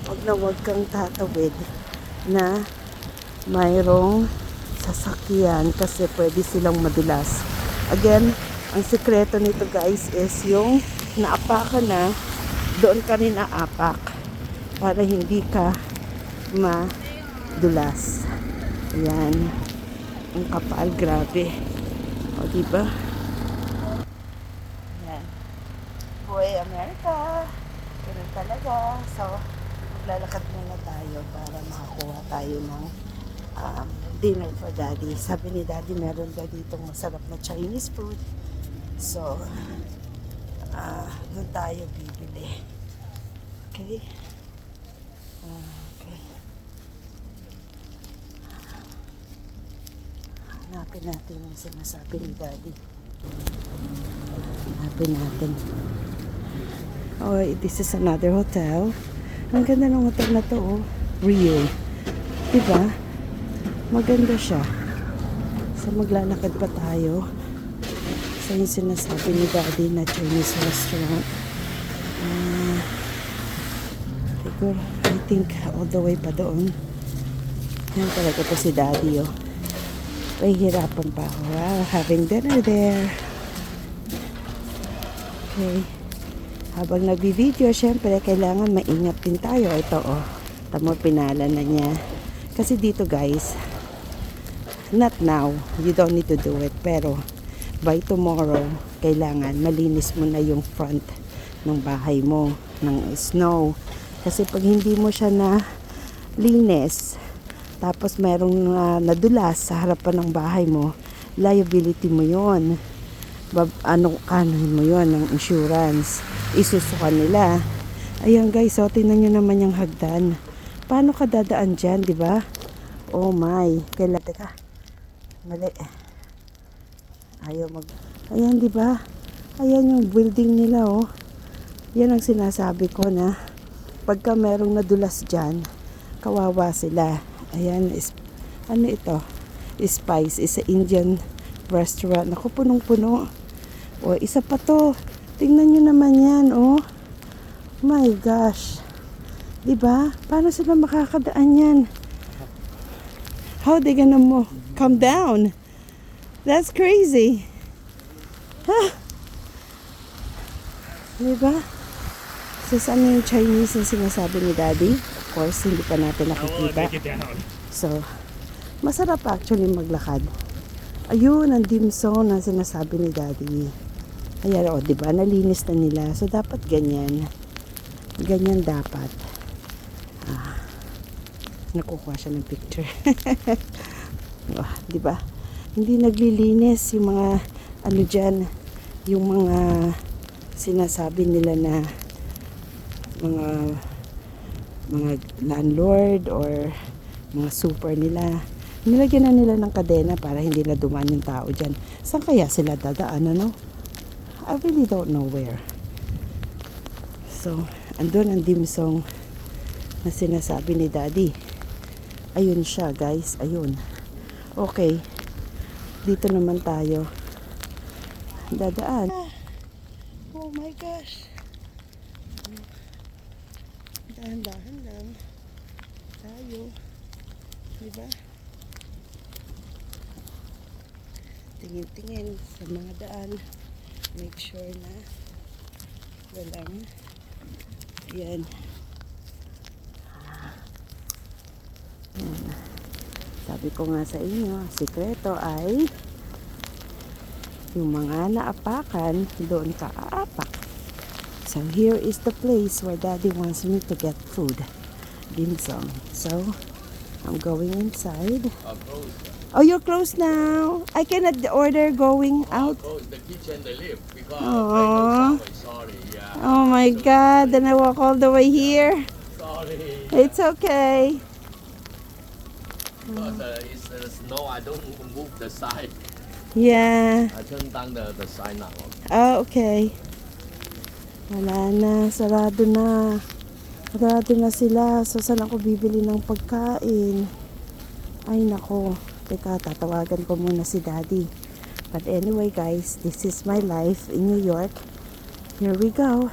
wag kang tatawid na mayroong sasakyan kasi pwede silang madulas. Again, ang sikreto nito guys is yung naapakan na, doon ka rin aapak para hindi ka madulas. Ayan. Ang kapal, grabe. O, diba? Ayan. Boy, America. Ganun talaga. So, maglalakad muna tayo para makakuha tayo ng dinner for daddy. Sabi ni daddy, meron daw ditong masarap na Chinese food. So, doon tayo bibili. Okay? Okay. Hanapin natin yung sinasabi ni daddy. Hanapin natin. Oh, this is another hotel. Ang ganda ng hotel na to, oh. Rio. Diba? Maganda siya. So, maglalakad pa tayo sa yung sinasabi ni daddy na Chinese restaurant. Siguro, I think all the way pa doon. Yan talaga po si daddy, oh. Pahihirapan pa ako. Wow, having dinner there. Okay. Habang nagbi-video, syempre, kailangan maingat din tayo. Ito, oh. Tamo, pinala na niya. Kasi dito, guys, not now. You don't need to do it. Pero, by tomorrow, kailangan malinis mo na yung front ng bahay mo, ng snow. Kasi pag hindi mo siya na linis, tapos merong nadulas sa harapan ng bahay mo, liability mo yon. Kanuhin mo yon ng insurance. Isusukan nila. Ayan guys, so tingnan nyo naman yung hagdan. Paano ka dadaan dyan, di ba? Oh my. Kailan, teka. Mali. Ayaw Ayan, di ba? Ayan yung building nila, oh. Yan ang sinasabi ko na pagka merong nadulas dyan, kawawa sila. Ayan, ano ito? Spice is a Indian restaurant. Ako, punong-puno. O, isa pa to. Tingnan nyo naman yan, oh. My gosh. Diba? Paano sila makakadaan yan? How they gonna come down? That's crazy. Huh? Diba? So, saan yung Chinese yung sinasabi ni daddy? Of course, hindi pa natin nakikita. So, masarap actually maglakad. Ayun, ang dim sum na sinasabi ni daddy. Ayan, o, diba? Nalinis na nila. So, dapat ganyan. Ganyan dapat. Nakukuha siya ng picture. Oh, diba? Hindi naglilinis yung mga, ano dyan, yung mga sinasabi nila na mga landlord or mga super nila. Nilagyan na nila ng kadena para hindi na dumaan yung tao dyan. Saan kaya sila dadaan, ano? I really don't know where. So, andun ang dim sum na sinasabi ni daddy. Ayun siya, guys. Ayun. Okay. Dito naman tayo dadaan. Oh my gosh. Dahan-dahan lang tayo. Diba? Tingin-tingin sa mga daan. Make sure na walang yan. Yan. Sabi ko nga sa inyo, sikreto ay yung mga naapakan, doon ka aapak. So here is the place where daddy wants me to get food. Dim sum. So I'm going inside. Oh, you're closed now. I cannot order going out. The kitchen, the lift. Because Oh. sorry, yeah. Oh my God. Then I walk all the way here. Sorry. It's okay. Because it's the snow, I don't move the side. Yeah. I turn down the sign now. Oh, okay. Wala na. Sarado na. Sarado na sila. So, saan ako bibili ng pagkain? Ay, nako. Teka, tatawagan ko muna si daddy. But anyway, guys, this is my life in New York. Here we go.